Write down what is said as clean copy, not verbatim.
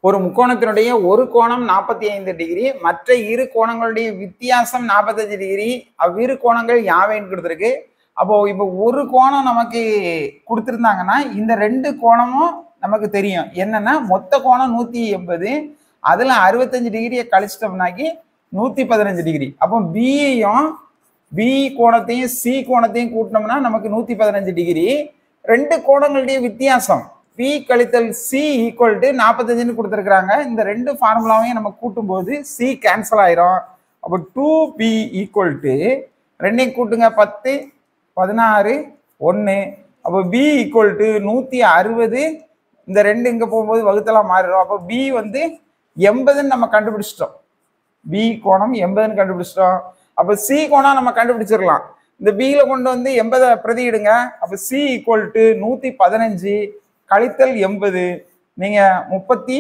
ஒரு முக்கோணத்தினுடைய ஒரு கோணம் 45 டிகிரி, மற்ற இரு கோணங்களுடைய வித்தியாசம் 45 டிகிரி. அவ்விரு கோணங்கள் யாவைன்னு கொடுத்துருக்கு. அப்போ இப்போ ஒரு கோணம் நமக்கு கொடுத்துருந்தாங்கன்னா இந்த ரெண்டு கோணமும் நமக்கு தெரியும். என்னன்னா மொத்த கோணம் 180, அதுல 65 டிகிரியை கழிச்சிட்டோம்னாக்கி 115 டிகிரி. அப்போ பியையும் பி கோணத்தையும் சி கோணத்தையும் கூட்டினோம்னா நமக்கு 115 டிகிரி. ரெண்டு கோணங்களுடைய வித்தியாசம் பி கழித்தல் சி ஈக்குவல் டு 45ன்னு கொடுத்துருக்குறாங்க. இந்த ரெண்டு ஃபார்முலாவையும் நம்ம கூட்டும் போது சி கேன்சல் ஆயிரும். அப்போ 2b ஈக்குவல் டு ரெண்டையும் கூட்டுங்க 10, 16, 1. அப்போ பி ஈக்குவல் டு 160. இந்த ரெண்டு இங்க போகும்போது வகுத்தலாம் மாறிடும். அப்போ பி வந்து 80ன்னு நம்ம கண்டுபிடிச்சிட்டோம். பி கோணம் 80ன்னு கண்டுபிடிச்சிட்டோம். அப்போ சி கோணம் நம்ம கண்டுபிடிச்சிடலாம். இந்த பியில கொண்டு வந்து 80 பிரதியிடுங்க. அப்போ சி ஈக்குவல் டு 115 கழித்தல் 80. நீங்க 35